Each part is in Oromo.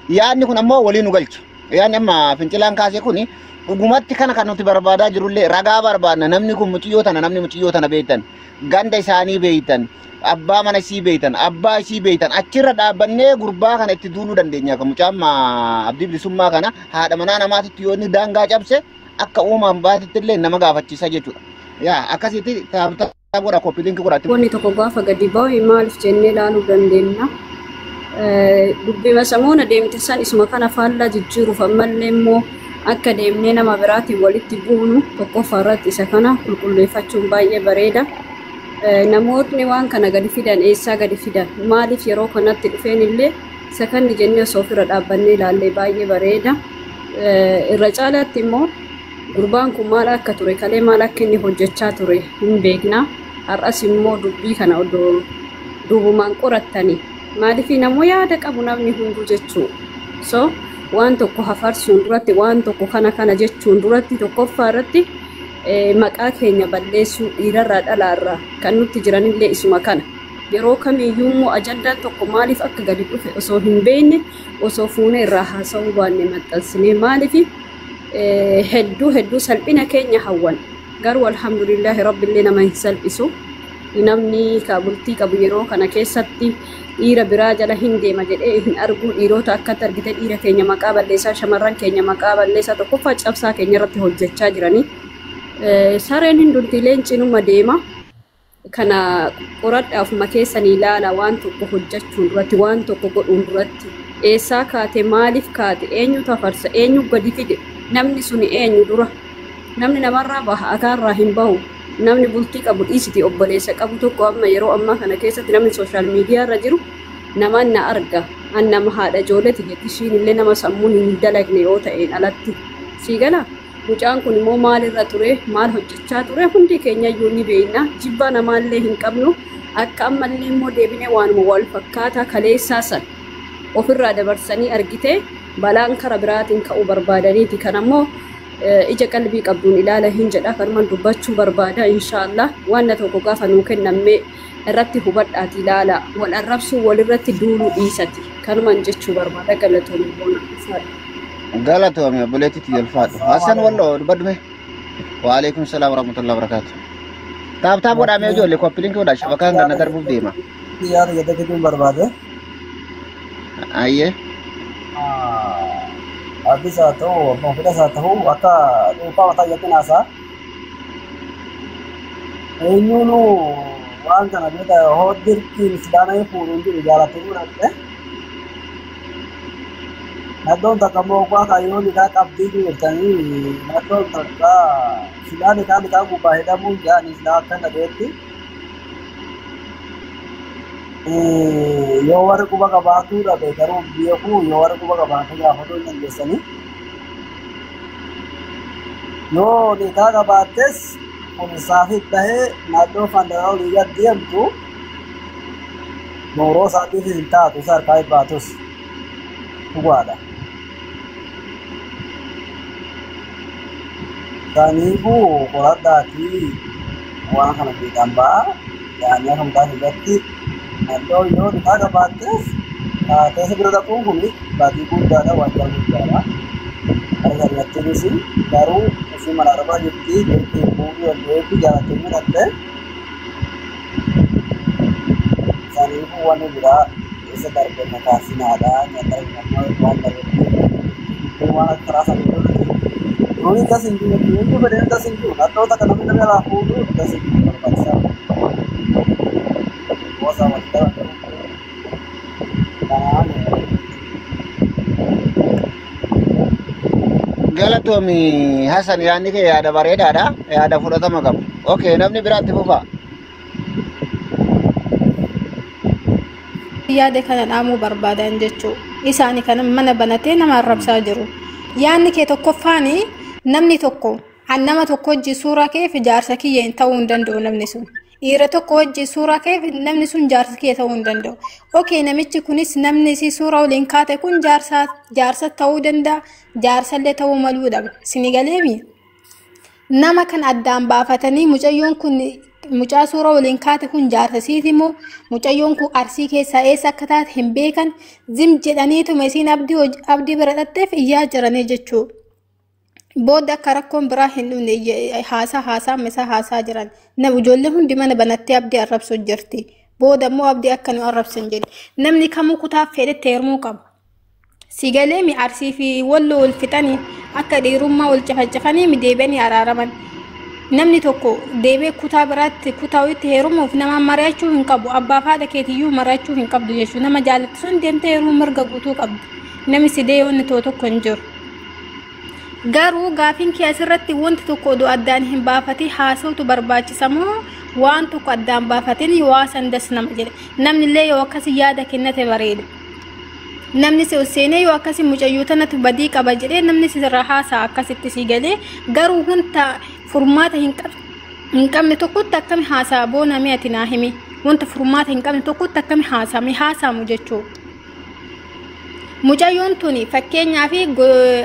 yaanni kun ammoo waliin nu galcha yaanni amma fincilaan kaasee kuni dhugumatti kana kan nuti barbaadaa jirullee ragaa barbaadna namni kun muciyyoo tana beektan ganda isaanii beektan abbaa mana isii beektan abbaa isii beektan achirra dhaabbannee gurbaa kana itti duuluu dandeenya kan mucaan abdii bilisummaa kana haadha manaa namaatitti yoo inni daangaa cabse akka uumaan baatitti illee nama gaafachiisa jechuudha yaa akkasitti taabtaa godha koppiliinki godhatti wanni tokko gaafa gadi bahu maaliif jennee ilaaluu dandeenya dubbii masamuuna deemte san isuma kana faallaa jijjiiruuf ammallee immoo akka deemnee nama biraatiin walitti buunu tokkoffaa irratti isa kana qulqulleeffachuun baay'ee bareeda. Namootni waan kana gadi fidan eessaa gadi fidan maaliif yeroo kanatti dhufeen illee sakanni jennee osoo ofirra dhaabbannee ilaallee baay'ee bareeda. Irra caalaatti immoo gurbaan kun maal akka ture kalee maal akka inni hojjechaa ture hin beekna. Har'as immoo dubbii kana odoo duubumaan qorattanii maaliif namoo yaada qabu namni hunduu jechuu so waan tokko hafarsuun duratti waan tokko kana jechuun duratti tokkoffaa irratti maqaa keenya balleessuu dhiirarraa dhalaarraa kan nutti jiranillee isuma kana yeroo kamiyyuu immoo ajandaan tokko maaliif akka gadi dhufe osoo hin beekne osoo fuunee irraa haasa'uu baanne maxxansinee maaliif hedduu salphina keenya hawwan garuu alhamdulillah rabbillee nama hin salphisu namni kaabultii qabu yeroo kana keessatti dhiira biraa jala hin deema jedhee hin argu dhiirota akkatti argite dhiira keenya maqaa balleessaa shamarran keenya maqaa balleessaa tokkoffaa cabsaa keenya irratti hojjechaa jiranii sareen hundumtiileen cinuma deema kana qoradhaafuma keessan ilaala waan tokko hojjechuun duratti waan tokko godhuun duratti eessaa kaate maaliif kaate eenyu tafarsa eenyu gadi fide namni suni eenyu dura namni namarraa baha akaarraa hin bahu namni bultii qabu dhiisiti obboleessa qabu tokko amma yeroo ammaa kana keessatti namni sooshaal miidiyaa irra jiru namaan na arga an nama haadha ijoolleeti jetti ishiin illee nama sammuun hin dalagne yoo ta'een alatti sii gala mucaan kun immoo maalirra ture maal hojjechaa ture hundi keenya iyyuu ni beekna jibbaa namaallee hin qabnu akka ammallee immoo deebine waanuma wal fakkaataa kaleessaa san ofirraa dabarsanii argite balaan kara biraatiin ka'uu barbaadaniiti kan ammoo ija qalbii qabduun ilaala hin jedha kanumaan dubbachuu barbaada inshaallah waan tokko gaafa nuu kennamee irratti hubadhaati ilaala wal arrabsuu walirratti duuluu dhiisati kanumaan jechuu barbaada galatoomii obboleettiitti jalfaadhu hasan walloo dubbadhume waalaikum salaam warahmatullahi wabarakatuh taabtaa godhamee ijoollee koppiliinki godhaa shabakaan kana darbuuf deema yaada gaddachuun barbaade ayyee Abis atau mungkin satu akka lupa mata yakin asa. Ini nu wan kana beda hodir ki sedana itu unjuk jalan timur ada. Nadon tak kamu kuah kayu ni tak abdi tu bertani. Nadon tak sedana kami tahu bahaya mungkin ni sedangkan ada itu. Yoo warra quba qabaatu dhabe garuu beeku yoo warra quba qabaatu gaafatu hin dandeessanii yoo nikaa qabaattes kun saafiif tahee naannoo fandaraa olii gad deemtu nooroo isaatiif hin taatu isa harkaa baatus dhugaadha. Kanaafuu qoradhaatii waan kana beekan ba'a yaa'anii akka mukaan irratti Naannoo yoo nikaa qabaattes teessa bira dhaquun kun baatii guddaadha waajjira guddaadha. Harka dhiyaattiinis garuu ofii mana arbaa jirti jirti bu'uuri walbeeku jaalatanii mudhatte. Isaaniifuu waan biraa keessa darbe makaasinaadha nyaata waan darbetti waan karaa sana Nuni kas hin jiru nuni badeen kas hin jiru naannoo takka namni nama irraa fuudhu kas hin jiru barbaachisaa. Gosa waldaa galatomi Hasan yaani ke yaada bareedaadha yaada fudhatama qabu. Okay namni biraatti fufa. Yaada kana dhaamuu barbaadan jechuu isaani kana mana banatee nama arrabsaa jiru. Yaanni kee tokkoffaani namni tokko nama tokko wajji suuraa kee fi jaarsa kiyya ta'uu hin danda'u namni sun. Dhiira tokko wajji suuraa kee fi namni sun jaarsa kiyya ta'uu hin danda'u. Okay namichi kunis namni si suuraa waliin kaate kun jaarsa ta'uu danda'a jaarsallee ta'uu maluu dhabe. Sini galeemi nama kan addaan baafatanii mucayyoon kun mucaa suura waliin kaate kun jaarsasiiti moo mucayyoon kun arsii keessaa eessa akka taate hin beekan zim jedhaniituma isiin abdii bira dhatteef iyyaa jiranii jechuu. Booda akka rakkoon biraa hin dhufne haasaa jiran. Nama ijoollee hundi mana banattee abdii arrabsuu jirti. Booda immoo abdii akka nu arrabsan jedhe. Namni kamuu kutaaf fedhetti heerumuu qaba. Sigalee mi arsii fi walloo wal fixanii akka dhiirummaa wal cafacafanii mi deebi'anii araaraman. Namni tokko deebee kutaa biraatti kutaa itti heerumuuf nama mari'achuu hin qabu. Abbaa fi haadha keetiyyuu mari'achuu hin qabdu jechuudha. Nama jaallattu sun deemtee heerumuu mirga guutuu qabdu. Namni sidee wanni tokko hin jiru. Garuu gaafiin kee asirratti wanti tokko oduu addaan hin baafatin haasawutu barbaachisa moo waan tokko addaan baafatin waa sandas nama jedhe. Namni illee yoo akkasii yaada kennate bareeda. Namni si seenee yoo akkasii mucayyoo tanatti badii qaba jedhee namni sirraa haasaa akkasitti si galee garuu wanta furmaata hin qabne tokkotti akkami haasaa boonamee ati naa himi. Wanta furmaata hin qabne tokkotti akkami haasaamu jechuudha. Mucayyoon tuni fakkeenyaa fi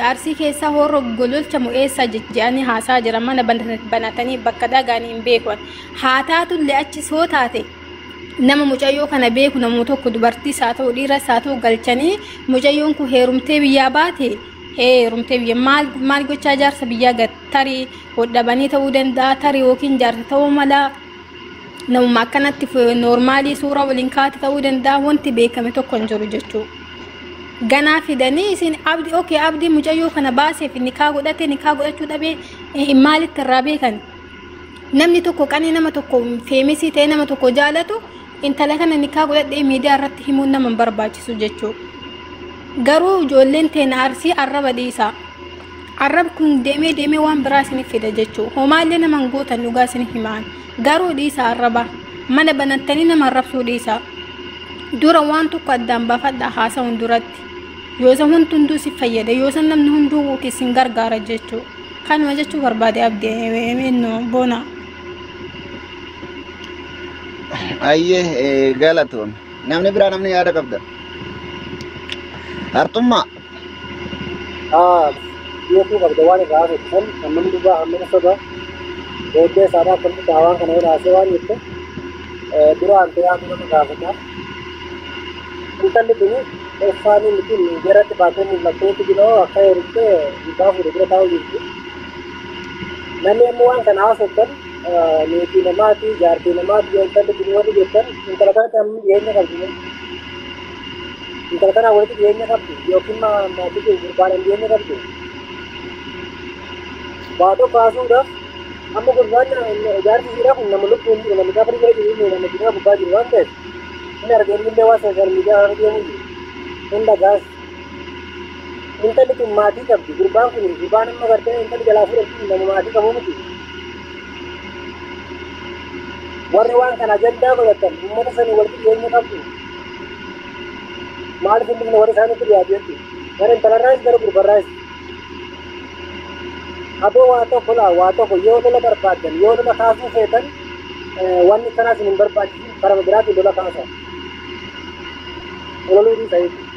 arsii keessaa horroo gololcha mu'eessa jedhanii haasaa jiran mana banatanii bakka dhagaanii hin beekan. Haa taatullee achi soo taate nama mucayyoo kana beeku namuu tokko dubartiis haa ta'u dhiiras haa ta'u galchanii mucayyoon kun heerumtee biyyaa baate heerumtee biyya maal gochaa jaarsa biyyaa tarii hodhabanii ta'uu danda'a tarii yookiin jaarsa ta'uu mala namuma akkanatti noormaalii suura waliin kaate ta'uu danda'a wanti beekame tokko hin jiru jechuudha. Ganaa fidanii isin abdii mucayyoo kana baaseef nikaa godhachuu dhabee maalitti irraa beekan. Namni tokko qanii nama tokko feemisii ta'e nama tokko jaalatu intala kana nikaa godhadhee miidiyaa irratti himuun nama barbaachisu jechuudha. Garuu ijoolleen teena arsii arraba dhiisa. Arrab kun deemee waan biraa isiniif fida jechuudha. Homaallee nama hin gootan dhugaa isiniif himaan. Garuu dhiisa arraba mana banattanii nama arrabsuu dhiisa. Dura waan tokko addaan baafadha haasa'uun duratti. Yoo san hunduu si fayyada yoo san namni hunduu isin gargaara jechuudha. Kanuma jechuu barbaade abdii boona. Ayyee galatoon namni biraa namni yaada qabda. Hartummaa. Yoo qabda waan irraa hojjetan kan namni dhugaa hammina soba booddee isaadhaa akkamitti daawaan kana irraa haasee waan jette duraan ta'ee haamina nama gaafata. Intalli kuni eessaanii miti miidiyaarratti baatee mul'atteetu jiroo akka heeruttee dhiibbaa fuudhee bira taa'uu jirti. Namni ammoo waan kana haasoftan niitii namaati jaartii namaati yoo intalli kuni warri jettan intala kanatti hammi dhiyeenya qabdi. Intala kanaa walitti dhiyeenya qabdi yookiin maatii kee gurbaan dhiyeenya qabdi. Baatoo kaasuudhaaf amma gurbaan jaartii jiraa kun nama lubbuun jiru namni gaafa dhiira jiru nama jiraa gubbaa jiru waan ta'eef ini arginu illee waan sooshaal miidiyaa irra deemu hunda gaas intalli kun maatii qabdi gurbaan kun gurbaan amma gartee intalli jalaa fudhatti nama maatii qabu miti warri waan kana ajandaa godhatan uummata sanii walitti dhiyeenya qabdu maaliif inni warri isaaniitti dhiyaatu jechuudha gara intalarraas gara gurbarraas aboo waa tokko yoo lola barbaadan yoo lola kaasuu feetan wanni kanaas hin barbaachisu karama biraatiin lola kaasa ololuu dhiisa jechuudha.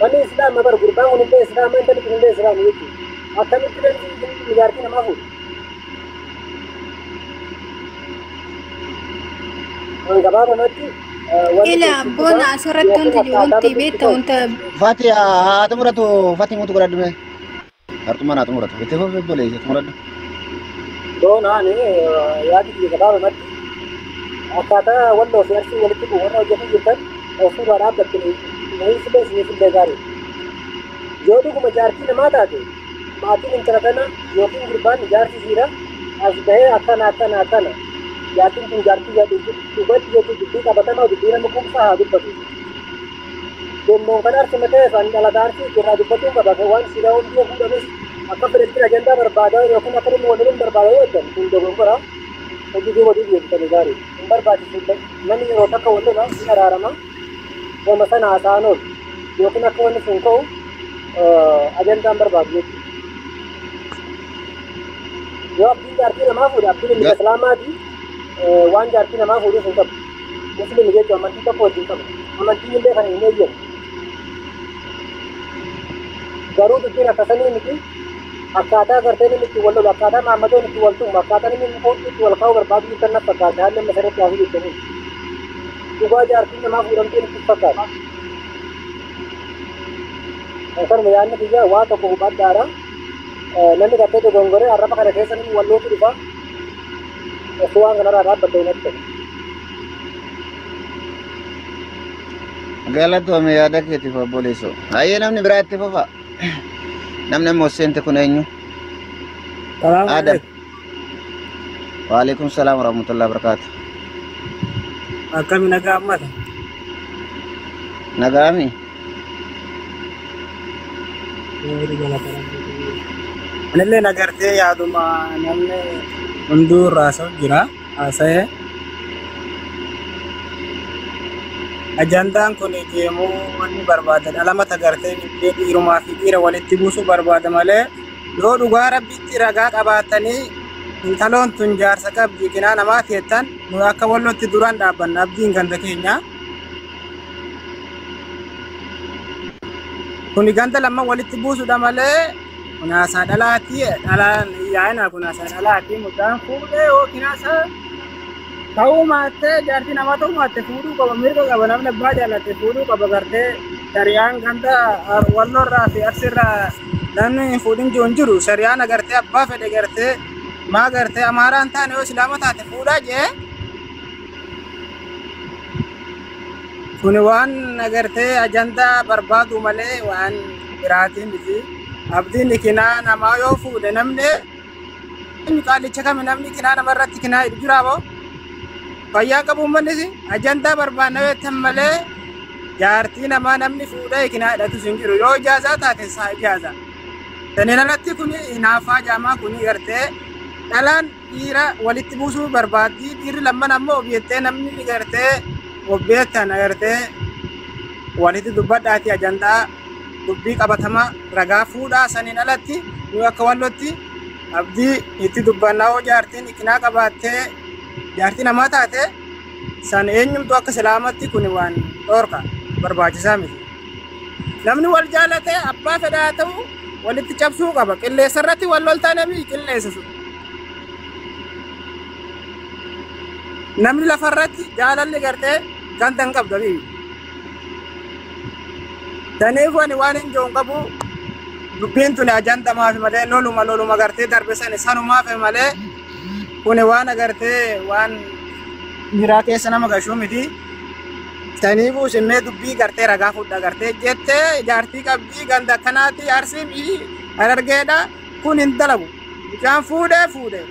Wanni islaama bar gurbaan kun illee islaama intalli kun illee islaama jechuudha. Akkamitti dandeettii jaartii namaa fuudha. Waan gabaabamatti ila boona asirratti wanti beekta wanta Fati haa xumuratu Fati mutu godhadhume. Hartumaan haa xumuratu. Itti fufee bolee xumuradhu. Doonaani yaadi biyya gabaabamatti akkaataa walloo fi arsii walitti warra hojjetan jirtan ofuudhaa dhaabbattanii hiisilee isiniifillee gaarii. Yoo dhuguma jaartii namaa taate maatiin intala kana yookiin gurbaan jaartii siira as bahee akkana jaartiin kun jaartii dhugatti jechuun dubbii qabatamaa dubbii nama kumsaa haa dubbatu. Deemmoon kana arsii matee isaan dhalataa arsii irraa dubbatuun qaba waan siiraa hundi yoo fuudhames akka fedhettiin ajandaa barbaadaa yookiin akka dhimma waliin barbaadaa yoo jedhan kun dogongora hojii wadii deebitanii gaarii hin barbaachisu namni yeroo takka wanta na hin araarama wama sana haasa'an oolu yookiin akka wanni sun ka'u ajandaan barbaadu jechuudha. Yoo abdiin jaartii namaa fuudhe abdiin inni islaamaati waan jaartii namaa fuudhuu hin qabu. Musliimi jechuun amantii tokko wajjin qaba. Amantiin illee kana hin eeyyamu. Garuu dubbiin akkasanii miti akkaataa gartee inni itti wal lolu akkaataa maammadoon itti wal tumu akkaataa inni itti wal kaa'u barbaadu kan na fakkaata haalli amma sanatti haasuu jettanii dhugaa jaartiin namaa fuudhamteen itti fakkaata. Kanuma yaadni biyya waa tokko hubadhaadha. Namni gartee dogongoree arraba kana keessa namni wallootu dhufa waan kanarraa dhaabbattee natti. Galatoome yaada keetiif obboleessoo. Hayyee namni biraatti fufa. Namni ammoo seente kun eenyu? Adam. Waalaikum salaam warahmatullahi wabarakatuh. Akkami nagaa ammata? Nagaami? Anillee nagartee yaaduma namni hunduu raasa'u jira haasa'ee. Ajandaan kun deemuu wanni barbaadan alamata gartee dhiirumaa fi dhiira walitti buusuu barbaada malee yoo dhugaa rabbitti ragaa qabaatanii intaloon tun jaarsa qabdi kinaa namaa teettan nu akka wallootti duraan dhaabbanna abdiin ganda keenya. Kuni ganda lamman walitti buusuudha malee kunaasaa dhalaatii dhalaan yaa'ina kunaasaa dhalaatii mucaan fuudhee yookiin haasaa ta'uu maattee jaartii namaa ta'uu maatte fuudhuu qaba mirga qaba namni abbaa jaalatte fuudhuu qaba gartee shari'aan ganda walloorraa fi arsirraa namni fuudhin jiru shari'aan agartee abbaa fedhe gartee maa gartee amaaraan taane yoo islaama taate fuudhaa jee kuni waan agartee ajandaa barbaadu malee waan biraatiin miti abdiin kinaa namaa yoo fuudhe namni qaalicha kami namni kinaa namarratti kinaa jiraaboo fayyaa qabu uummanni ajandaa barbaadna beektan malee jaartii namaa namni fuudhee kinaa hidhatu hin jiru yoo ijaazaa taate saa ijaazaa. Saniin alatti kun hinaafaa jaamaa kun gartee dhalaan dhiira walitti buusuu barbaaddi dhiirri lamman ammoo objettee namni gartee obbeettan gartee walitti dubbadhaati ajandaa dubbii qabatama ragaa fuudhaa saniin alatti nu akka wallootti abdii itti dubbannaa hoo jaartiin kinaa qabaattee jaartii namaa taate san eenyumtu akka islaamatti kun waan dhoorka barbaachisaa miti. Namni wal jaalate abbaa fedhaa ta'u walitti cabsuu qaba qilleessa irratti wal loltaa namni qilleessa sun. Namni lafarratti jaalalli gartee ganda hin qabdu bibi. Saniif waan hin joon qabu dubbiin tuni ajandamaaf malee loluma gartee darbe sani sanumaaf malee kuni waan agartee waan miraa keessa nama gashuu miti. Saniifuu simmee dubbii gartee ragaa fudha gartee jettee jaartii qabdii ganda akkanaatti arsii fi harargeedha kun hin dalagu. Mucaan fuudhee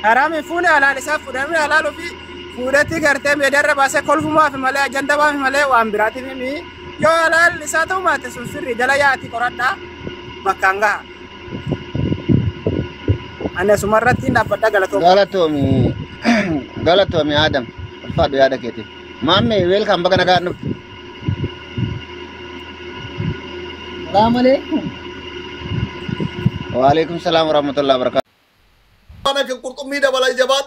haraami fuudhee halaal isaa fuudhamee halaal ofii fuudhetti gartee meedarra baasee kolfumaaf malee ajandamaaf malee waan biraatiif himi yoo halaal isaa ta'u maatte sun sirrii jala yaati qoradhaa bakkaan gaha. Ane sumarratti dhaabbadha galatoomi Adam ulfaadhu yaada keetiif. Maamme welcome baga nagaan dhufte. Salaamu alaikum. Waalaikum salaam warahmatullahi wabarakatuh. Mana ke qurxummii dabalaa jabaa